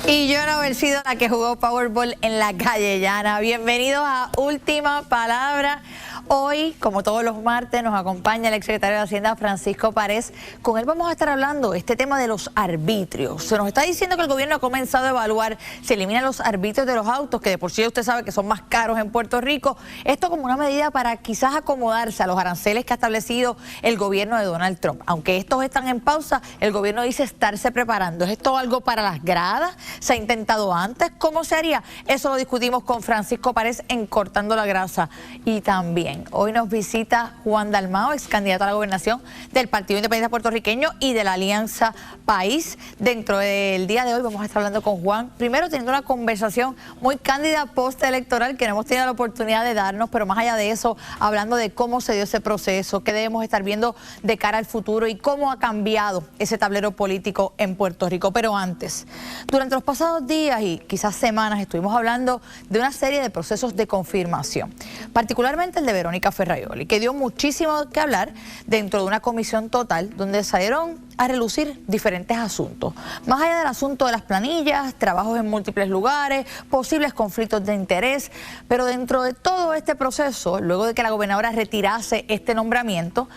Y yo no haber sido la que jugó Powerball en la calle llana. Bienvenidos a Última Palabra. Hoy, como todos los martes, nos acompaña el exsecretario de Hacienda, Francisco Párez. Con él vamos a estar hablando de este tema de los arbitrios. Se nos está diciendo que el gobierno ha comenzado a evaluar si eliminan los arbitrios de los autos, que de por sí usted sabe que son más caros en Puerto Rico. Esto como una medida para quizás acomodarse a los aranceles que ha establecido el gobierno de Donald Trump. Aunque estos están en pausa, el gobierno dice estarse preparando. ¿Es esto algo para las gradas? ¿Se ha intentado antes? ¿Cómo se haría? Eso lo discutimos con Francisco Párez en Cortando la Grasa. Y también hoy nos visita Juan Dalmao, ex candidato a la gobernación del Partido Independiente Puertorriqueño y de la Alianza País. Dentro del día de hoy vamos a estar hablando con Juan, primero teniendo una conversación muy cándida postelectoral que no hemos tenido la oportunidad de darnos, pero más allá de eso, hablando de cómo se dio ese proceso, qué debemos estar viendo de cara al futuro y cómo ha cambiado ese tablero político en Puerto Rico. Pero antes, durante los pasados días y quizás semanas estuvimos hablando de una serie de procesos de confirmación, particularmente el de Verónica Ferraioli, que dio muchísimo que hablar dentro de una comisión total donde salieron a relucir diferentes asuntos. Más allá del asunto de las planillas, trabajos en múltiples lugares, posibles conflictos de interés, pero dentro de todo este proceso, luego de que la gobernadora retirase este nombramiento,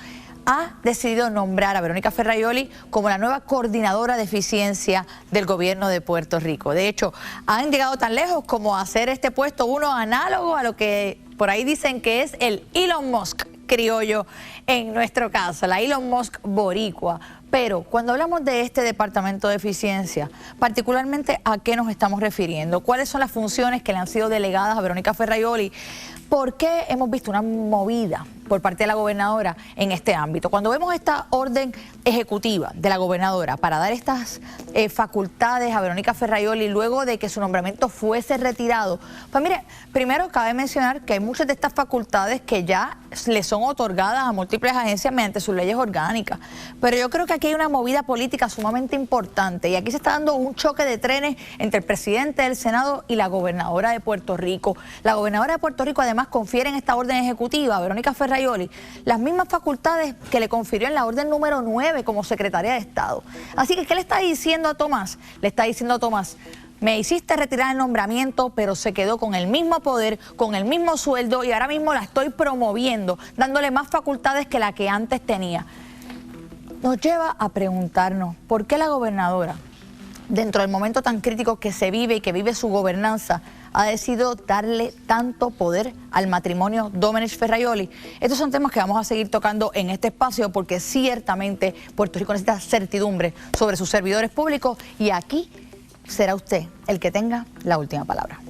ha decidido nombrar a Verónica Ferraioli como la nueva coordinadora de eficiencia del gobierno de Puerto Rico. De hecho, han llegado tan lejos como a hacer este puesto uno análogo a lo que por ahí dicen que es el Elon Musk criollo en nuestro caso, la Elon Musk boricua. Pero cuando hablamos de este departamento de eficiencia, particularmente ¿a qué nos estamos refiriendo? ¿Cuáles son las funciones que le han sido delegadas a Verónica Ferraioli? ¿Por qué hemos visto una movida por parte de la gobernadora en este ámbito? Cuando vemos esta orden ejecutiva de la gobernadora para dar estas facultades a Verónica Ferraioli luego de que su nombramiento fuese retirado, pues mire, primero cabe mencionar que hay muchas de estas facultades que ya le son otorgadas a múltiples agencias mediante sus leyes orgánicas. Pero yo creo que aquí hay una movida política sumamente importante y aquí se está dando un choque de trenes entre el presidente del Senado y la gobernadora de Puerto Rico. La gobernadora de Puerto Rico además confiere en esta orden ejecutiva a Verónica Ferraioli las mismas facultades que le confirió en la orden número 9 como secretaria de Estado. Así que, ¿qué le está diciendo a Tomás? Le está diciendo a Tomás: me hiciste retirar el nombramiento, pero se quedó con el mismo poder, con el mismo sueldo y ahora mismo la estoy promoviendo, dándole más facultades que la que antes tenía. Nos lleva a preguntarnos por qué la gobernadora, dentro del momento tan crítico que se vive y que vive su gobernanza, ha decidido darle tanto poder al matrimonio Domenech-Ferraioli. Estos son temas que vamos a seguir tocando en este espacio porque ciertamente Puerto Rico necesita certidumbre sobre sus servidores públicos y aquí será usted el que tenga la última palabra.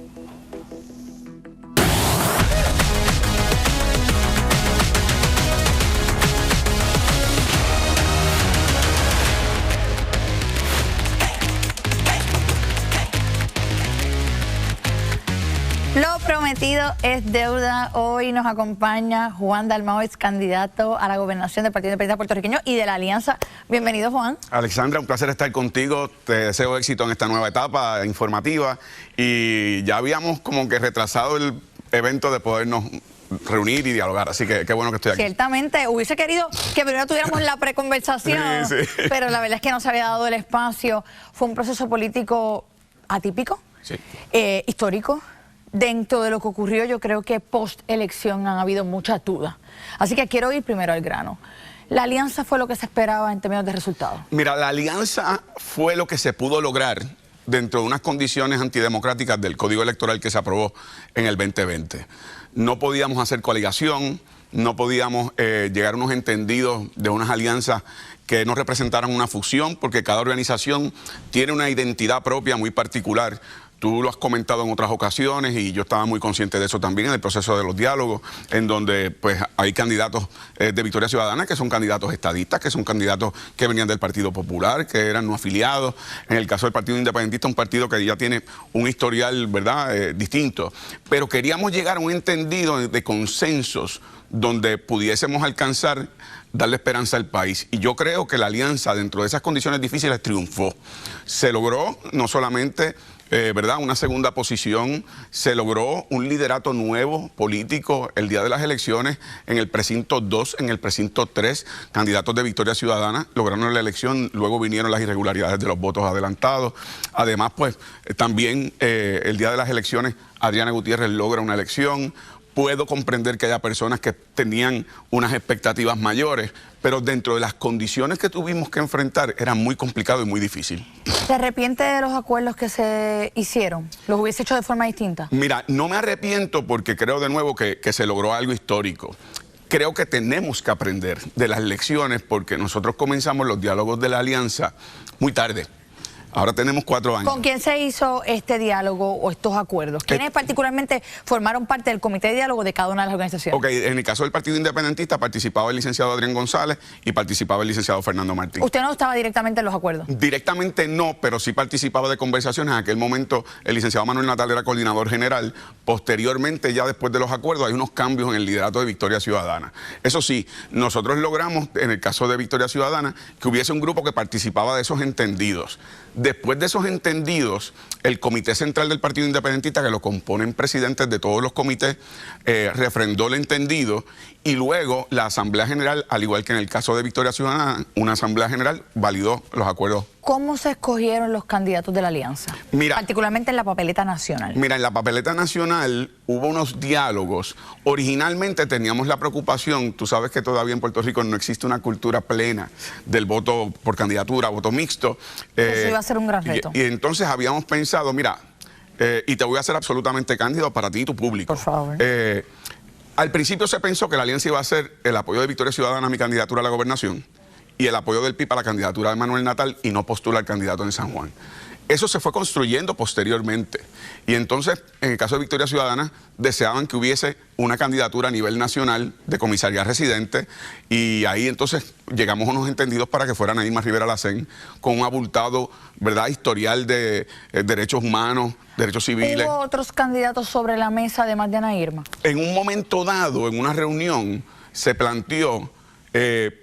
Lo prometido es deuda. Hoy nos acompaña Juan Dalmao, ex candidato a la gobernación del Partido Independiente Puertorriqueño y de la Alianza. Bienvenido, Juan. Alexandra, un placer estar contigo. Te deseo éxito en esta nueva etapa informativa. Y ya habíamos como que retrasado el evento de podernos reunir y dialogar, así que qué bueno que estoy aquí. Ciertamente, hubiese querido que primero tuviéramos la preconversación, sí. Pero la verdad es que no se había dado el espacio. Fue un proceso político atípico, sí. Histórico. Dentro de lo que ocurrió, yo creo que post-elección han habido muchas dudas. Así que quiero ir primero al grano. ¿La alianza fue lo que se esperaba en términos de resultados? Mira, la alianza fue lo que se pudo lograr dentro de unas condiciones antidemocráticas del Código Electoral que se aprobó en el 2020. No podíamos hacer coaligación, no podíamos llegar a unos entendidos de unas alianzas que no representaran una fusión, porque cada organización tiene una identidad propia muy particular. Tú lo has comentado en otras ocasiones y yo estaba muy consciente de eso también en el proceso de los diálogos, en donde pues hay candidatos de Victoria Ciudadana que son candidatos estadistas, que son candidatos que venían del Partido Popular, que eran no afiliados. En el caso del Partido Independentista, un partido que ya tiene un historial, ¿verdad?, distinto. Pero queríamos llegar a un entendido de consensos donde pudiésemos alcanzar, darle esperanza al país. Y yo creo que la alianza, dentro de esas condiciones difíciles, triunfó. Se logró no solamente ¿verdad? Una segunda posición. Se logró un liderato nuevo político el día de las elecciones en el precinto 2, en el precinto 3, candidatos de Victoria Ciudadana lograron la elección, luego vinieron las irregularidades de los votos adelantados. Además, pues también el día de las elecciones Adriana Gutiérrez logra una elección. Puedo comprender que haya personas que tenían unas expectativas mayores, pero dentro de las condiciones que tuvimos que enfrentar era muy complicado y muy difícil. ¿Se arrepiente de los acuerdos que se hicieron? ¿Los hubiese hecho de forma distinta? Mira, no me arrepiento porque creo de nuevo que se logró algo histórico. Creo que tenemos que aprender de las lecciones porque nosotros comenzamos los diálogos de la alianza muy tarde. Ahora tenemos 4 años. ¿Con quién se hizo este diálogo o estos acuerdos? ¿Quiénes particularmente formaron parte del comité de diálogo de cada una de las organizaciones? Ok, en el caso del Partido Independentista participaba el licenciado Adrián González y participaba el licenciado Fernando Martín. ¿Usted no estaba directamente en los acuerdos? Directamente no, pero sí participaba de conversaciones. En aquel momento el licenciado Manuel Natal era coordinador general. Posteriormente, ya después de los acuerdos, hay unos cambios en el liderato de Victoria Ciudadana. Eso sí, nosotros logramos, en el caso de Victoria Ciudadana, que hubiese un grupo que participaba de esos entendidos. Después de esos entendidos, el Comité Central del Partido Independentista, que lo componen presidentes de todos los comités, refrendó el entendido y luego la Asamblea General, al igual que en el caso de Victoria Ciudadana, una Asamblea General validó los acuerdos. ¿Cómo se escogieron los candidatos de la alianza? Mira, particularmente en la papeleta nacional. Mira, en la papeleta nacional hubo unos diálogos. Originalmente teníamos la preocupación, tú sabes que todavía en Puerto Rico no existe una cultura plena del voto por candidatura, voto mixto. Eso iba a ser un gran reto. Y entonces habíamos pensado, mira, y te voy a ser absolutamente cándido para ti y tu público. Por favor. Al principio se pensó que la alianza iba a ser el apoyo de Victoria Ciudadana a mi candidatura a la gobernación y el apoyo del PIB a la candidatura de Manuel Natal y no postular candidato en San Juan. Eso se fue construyendo posteriormente. Y entonces, en el caso de Victoria Ciudadana, deseaban que hubiese una candidatura a nivel nacional de comisaría residente y ahí entonces llegamos a unos entendidos para que fuera Irma Rivera Lacén con un abultado, ¿verdad?, historial de derechos humanos, derechos civiles. ¿Hubo otros candidatos sobre la mesa además de Ana Irma? En un momento dado, en una reunión, se planteó,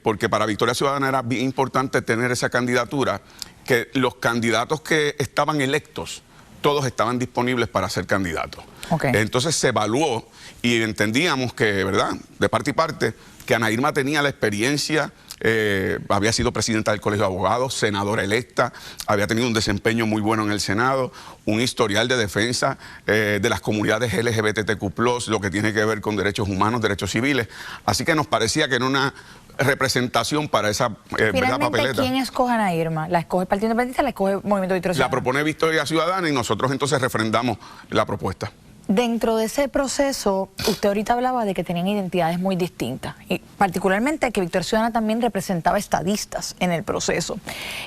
porque para Victoria Ciudadana era bien importante tener esa candidatura, que los candidatos que estaban electos, todos estaban disponibles para ser candidatos. Okay. Entonces se evaluó y entendíamos que, ¿verdad?, de parte y parte, que Ana Irma tenía la experiencia, había sido presidenta del Colegio de Abogados, senadora electa, había tenido un desempeño muy bueno en el Senado, un historial de defensa de las comunidades LGBTQ+, lo que tiene que ver con derechos humanos, derechos civiles. Así que nos parecía que era una representación para esa ¿verdad?, papeleta. ¿Quién escoge a Ana Irma? ¿La escoge el Partido Independentista o la escoge el Movimiento Victoria Ciudadana? La propone Victoria Ciudadana y nosotros entonces refrendamos la propuesta. Dentro de ese proceso, usted ahorita hablaba de que tenían identidades muy distintas, y particularmente que Victoria Ciudadana también representaba estadistas en el proceso.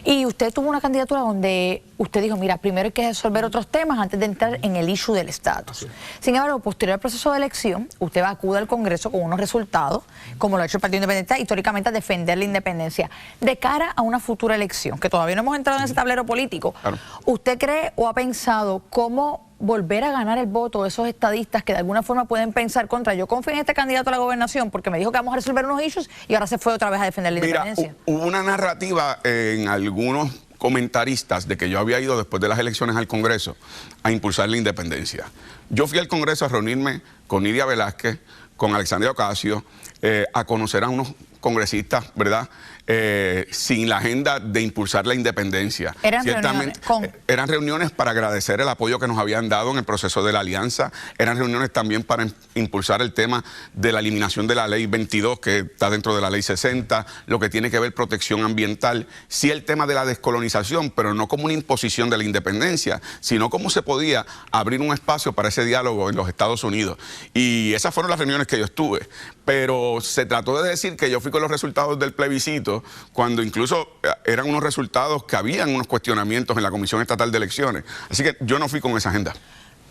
Y usted tuvo una candidatura donde usted dijo, mira, primero hay que resolver otros temas antes de entrar en el issue del estatus. Sin embargo, posterior al proceso de elección, usted acude al Congreso con unos resultados, como lo ha hecho el Partido Independentista, históricamente a defender la independencia. De cara a una futura elección, que todavía no hemos entrado en ese tablero político, claro, ¿usted cree o ha pensado cómo volver a ganar el voto de esos estadistas que de alguna forma pueden pensar contra, yo confío en este candidato a la gobernación porque me dijo que vamos a resolver unos issues y ahora se fue otra vez a defender la independencia? Hubo una narrativa en algunos comentaristas de que yo había ido después de las elecciones al Congreso a impulsar la independencia. Yo fui al Congreso a reunirme con Nidia Velázquez, con Alexandria Ocasio, a conocer a unos congresistas, ¿verdad?, sin la agenda de impulsar la independencia. Eran reuniones para agradecer el apoyo que nos habían dado en el proceso de la alianza, eran reuniones también para impulsar el tema de la eliminación de la ley 22 que está dentro de la ley 60, lo que tiene que ver protección ambiental, sí el tema de la descolonización, pero no como una imposición de la independencia, sino cómo se podía abrir un espacio para ese diálogo en los Estados Unidos. Y esas fueron las reuniones que yo estuve, pero se trató de decir que yo fui con los resultados del plebiscito, cuando incluso eran unos resultados que habían unos cuestionamientos en la Comisión Estatal de Elecciones. Así que yo no fui con esa agenda.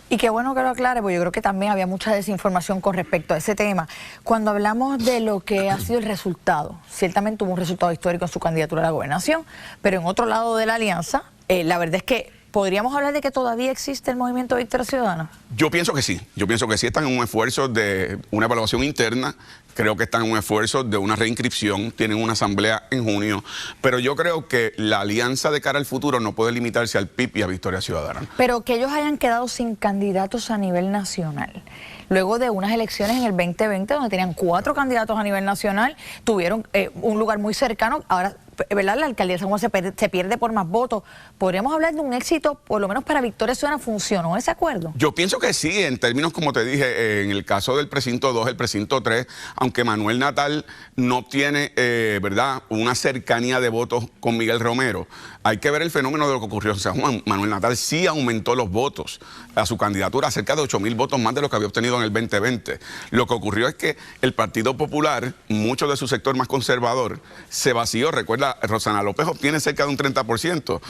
Y qué bueno que lo aclare, porque yo creo que también había mucha desinformación con respecto a ese tema. Cuando hablamos de lo que ha sido el resultado, ciertamente hubo un resultado histórico en su candidatura a la gobernación, pero en otro lado de la alianza, la verdad es que ¿podríamos hablar de que todavía existe el movimiento Victoria Ciudadana? Yo pienso que sí. Yo pienso que sí están en un esfuerzo de una evaluación interna. Creo que están en un esfuerzo de una reinscripción. Tienen una asamblea en junio. Pero yo creo que la alianza de cara al futuro no puede limitarse al PIB y a Victoria Ciudadana. Pero que ellos hayan quedado sin candidatos a nivel nacional. Luego de unas elecciones en el 2020 donde tenían 4 candidatos a nivel nacional, tuvieron un lugar muy cercano. Ahora, ¿verdad? La alcaldía de San Juan se pierde por más votos. ¿Podríamos hablar de un éxito, por lo menos para Victoria Ciudadana? ¿Funcionó ese acuerdo? Yo pienso que sí, en términos, como te dije, en el caso del precinto 2, el precinto 3, aunque Manuel Natal no tiene, ¿verdad?, una cercanía de votos con Miguel Romero, hay que ver el fenómeno de lo que ocurrió en San Juan. Manuel Natal sí aumentó los votos a su candidatura a cerca de 8,000 votos más de lo que había obtenido en el 2020. Lo que ocurrió es que el Partido Popular, mucho de su sector más conservador, se vació. Recuerda, Rosana López obtiene cerca de un 30%,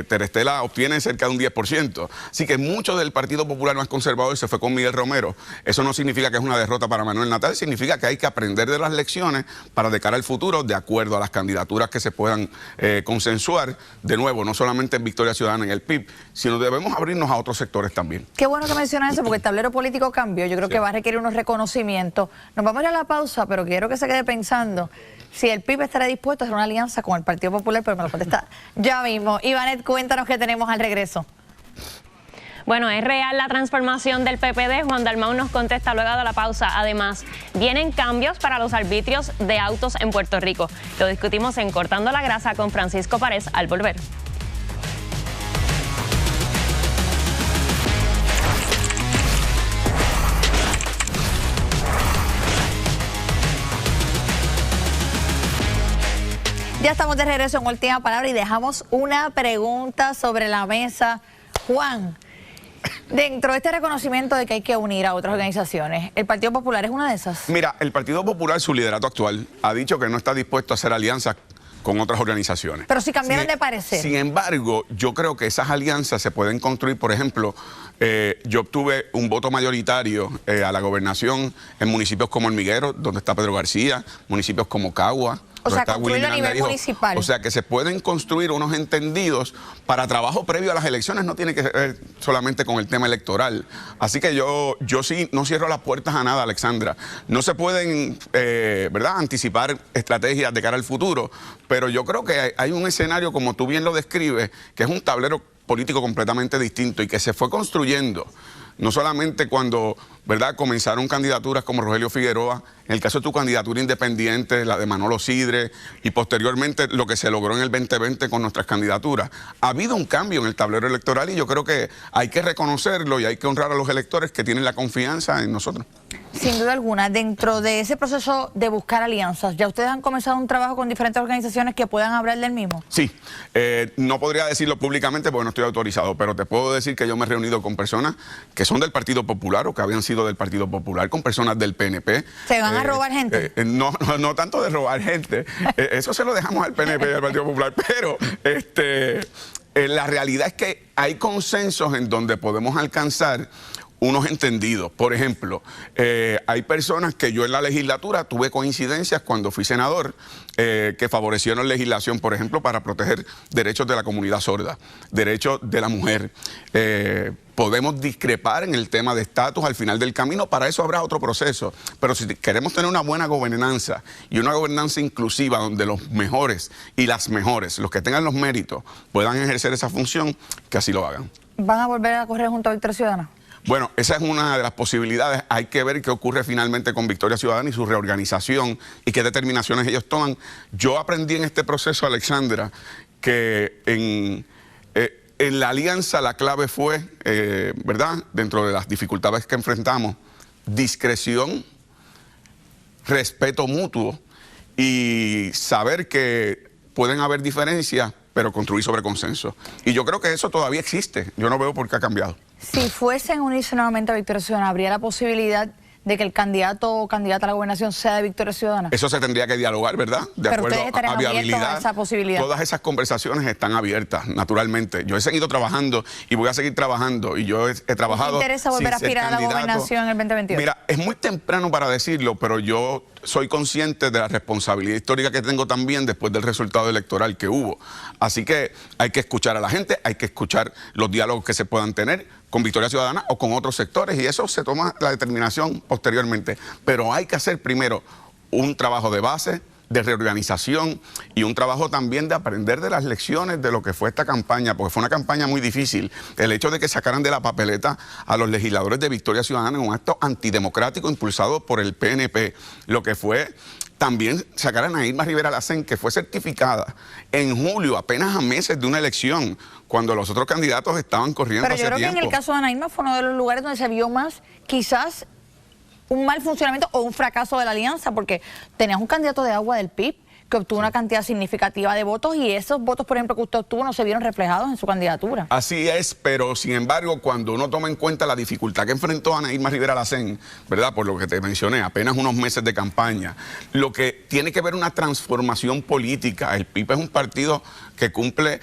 Terestela obtiene cerca de un 10%. Así que mucho del Partido Popular más conservador se fue con Miguel Romero. Eso no significa que es una derrota para Manuel Natal, significa que hay que aprender de las lecciones para de cara al futuro, de acuerdo a las candidaturas que se puedan consensuar. De nuevo, no solamente en Victoria Ciudadana, en el PIB, sino debemos abrirnos a otros sectores también. Qué bueno que mencionas eso, porque el tablero político cambió. Yo creo que va a requerir unos reconocimientos. Nos vamos a ir a la pausa, pero quiero que se quede pensando si el PIB estará dispuesto a hacer una alianza con el Partido Popular, pero me lo contesta ya mismo. Ivanet, cuéntanos qué tenemos al regreso. Bueno, es real la transformación del PPD. Juan Dalmau nos contesta luego de la pausa. Además, vienen cambios para los arbitrios de autos en Puerto Rico. Lo discutimos en Cortando la Grasa con Francisco Párez al volver. Ya estamos de regreso en Última Palabra y dejamos una pregunta sobre la mesa. Juan, dentro de este reconocimiento de que hay que unir a otras organizaciones, ¿el Partido Popular es una de esas? Mira, el Partido Popular, su liderato actual, ha dicho que no está dispuesto a hacer alianzas con otras organizaciones. Pero si cambiaron de parecer. Sin embargo, yo creo que esas alianzas se pueden construir. Por ejemplo, yo obtuve un voto mayoritario a la gobernación en municipios como Hormiguero, donde está Pedro García, municipios como Cagua. O sea, construirlo a nivel municipal. O sea, que se pueden construir unos entendidos para trabajo previo a las elecciones, no tiene que ver solamente con el tema electoral. Así que yo sí no cierro las puertas a nada, Alexandra. No se pueden, ¿verdad?, anticipar estrategias de cara al futuro, pero yo creo que hay un escenario, como tú bien lo describes, que es un tablero político completamente distinto y que se fue construyendo. No solamente cuando, ¿verdad?, comenzaron candidaturas como Rogelio Figueroa, en el caso de tu candidatura independiente, la de Manolo Sidre, y posteriormente lo que se logró en el 2020 con nuestras candidaturas. Ha habido un cambio en el tablero electoral y yo creo que hay que reconocerlo y hay que honrar a los electores que tienen la confianza en nosotros. Sin duda alguna, dentro de ese proceso de buscar alianzas, ¿ya ustedes han comenzado un trabajo con diferentes organizaciones que puedan hablar del mismo? Sí, no podría decirlo públicamente porque no estoy autorizado, pero te puedo decir que yo me he reunido con personas que son del Partido Popular o que habían sido del Partido Popular, con personas del PNP. ¿Se van a robar gente? No tanto de robar gente, eso se lo dejamos al PNP y al Partido Popular, pero la realidad es que hay consensos en donde podemos alcanzar unos entendidos. Por ejemplo, hay personas que yo en la legislatura tuve coincidencias cuando fui senador que favorecieron legislación, por ejemplo, para proteger derechos de la comunidad sorda, derechos de la mujer. Podemos discrepar en el tema de estatus al final del camino, para eso habrá otro proceso. Pero si queremos tener una buena gobernanza y una gobernanza inclusiva donde los mejores y las mejores, los que tengan los méritos, puedan ejercer esa función, que así lo hagan. ¿Van a volver a correr junto a Victoria Ciudadana? Bueno, esa es una de las posibilidades. Hay que ver qué ocurre finalmente con Victoria Ciudadana y su reorganización y qué determinaciones ellos toman. Yo aprendí en este proceso, Alexandra, que en la alianza la clave fue, ¿verdad?, dentro de las dificultades que enfrentamos, discreción, respeto mutuo y saber que pueden haber diferencias, pero construir sobre consenso. Y yo creo que eso todavía existe. Yo no veo por qué ha cambiado. Si fuesen a unirse nuevamente a Victoria Ciudadana, ¿habría la posibilidad de que el candidato o candidata a la gobernación sea de Victoria Ciudadana? Eso se tendría que dialogar, ¿verdad? De Pero acuerdo ustedes estarían a viabilidad. abiertos a esa posibilidad. Todas esas conversaciones están abiertas, naturalmente. Yo he seguido trabajando y voy a seguir trabajando. Y yo he trabajado. ¿Te interesa volver a aspirar a la gobernación en el 2022? Mira, es muy temprano para decirlo, pero yo soy consciente de la responsabilidad histórica que tengo también después del resultado electoral que hubo. Así que hay que escuchar a la gente, hay que escuchar los diálogos que se puedan tener con Victoria Ciudadana o con otros sectores, y eso se toma la determinación posteriormente. Pero hay que hacer primero un trabajo de base, de reorganización, y un trabajo también de aprender de las lecciones de lo que fue esta campaña, porque fue una campaña muy difícil. El hecho de que sacaran de la papeleta a los legisladores de Victoria Ciudadana en un acto antidemocrático impulsado por el PNP, lo que fue también sacaran a Irma Rivera Lacén, que fue certificada en julio, apenas a meses de una elección, cuando los otros candidatos estaban corriendo hace tiempo. Pero yo creo que en el caso de Ana Irma fue uno de los lugares donde se vio más, quizás, un mal funcionamiento o un fracaso de la alianza, porque tenías un candidato de agua del PIB que obtuvo una cantidad significativa de votos, y esos votos, por ejemplo, que usted obtuvo no se vieron reflejados en su candidatura. Así es, pero sin embargo, cuando uno toma en cuenta la dificultad que enfrentó Ana Irma Rivera Lacén, ¿verdad? Por lo que te mencioné, apenas unos meses de campaña, lo que tiene que ver una transformación política. El PIB es un partido que cumple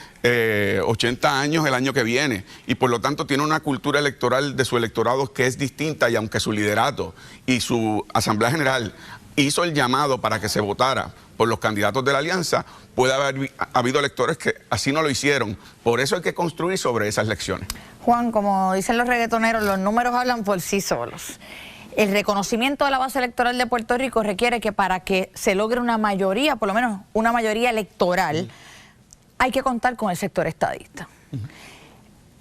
80 años el año que viene, y por lo tanto tiene una cultura electoral de su electorado que es distinta, y aunque su liderato y su Asamblea General hizo el llamado para que se votara por los candidatos de la alianza, puede haber habido electores que así no lo hicieron. Por eso hay que construir sobre esas lecciones. Juan, como dicen los reggaetoneros, los números hablan por sí solos. El reconocimiento de la base electoral de Puerto Rico requiere que para que se logre una mayoría, por lo menos una mayoría electoral, hay que contar con el sector estadista.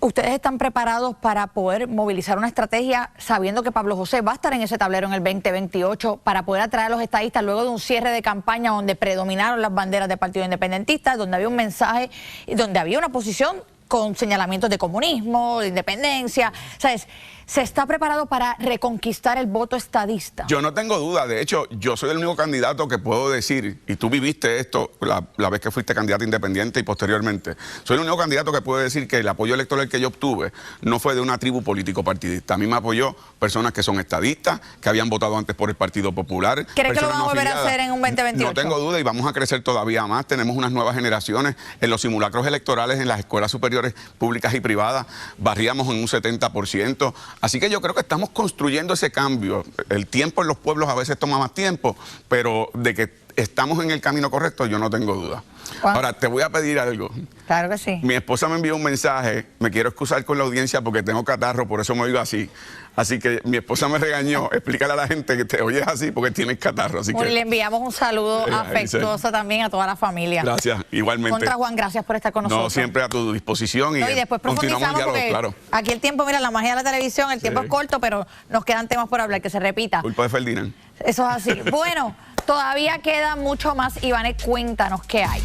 ¿Ustedes están preparados para poder movilizar una estrategia sabiendo que Pablo José va a estar en ese tablero en el 2028 para poder atraer a los estadistas luego de un cierre de campaña donde predominaron las banderas del Partido Independentista, donde había un mensaje, donde había una posición con señalamientos de comunismo, de independencia? ¿Sabes? ¿Se está preparado para reconquistar el voto estadista? Yo no tengo duda. De hecho, yo soy el único candidato que puedo decir, y tú viviste esto la vez que fuiste candidato independiente y posteriormente, soy el único candidato que puede decir que el apoyo electoral que yo obtuve no fue de una tribu político-partidista. A mí me apoyó personas que son estadistas, que habían votado antes por el Partido Popular. ¿Cree que lo van a volver a hacer en un 2028? No tengo duda, y vamos a crecer todavía más. Tenemos unas nuevas generaciones. En los simulacros electorales en las escuelas superiores públicas y privadas barríamos en un 70%. Así que yo creo que estamos construyendo ese cambio. El tiempo en los pueblos a veces toma más tiempo, pero de que estamos en el camino correcto, yo no tengo duda. Juan, ahora, te voy a pedir algo. Claro que sí. Mi esposa me envió un mensaje, me quiero excusar con la audiencia porque tengo catarro, por eso me oigo así. Así que mi esposa me regañó, explícale a la gente que te oyes así porque tienes catarro. Así que le enviamos un saludo afectuoso también a toda la familia. Gracias, igualmente. Contra Juan, gracias por estar con nosotros. No, siempre a tu disposición, y después continuamos el diálogo, claro. Aquí el tiempo, mira, la magia de la televisión, el tiempo es corto, pero nos quedan temas por hablar, que se repita. Culpa de Ferdinand. Eso es así. Bueno, todavía queda mucho más. Ivane, cuéntanos qué hay.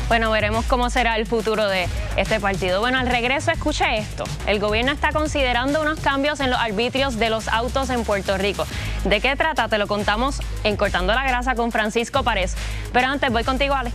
Bueno, veremos cómo será el futuro de este partido. Bueno, al regreso, escuche esto. El gobierno está considerando unos cambios en los arbitrios de los autos en Puerto Rico. ¿De qué trata? Te lo contamos en Cortando la Grasa con Francisco Párez. Pero antes, voy contigo, Ale.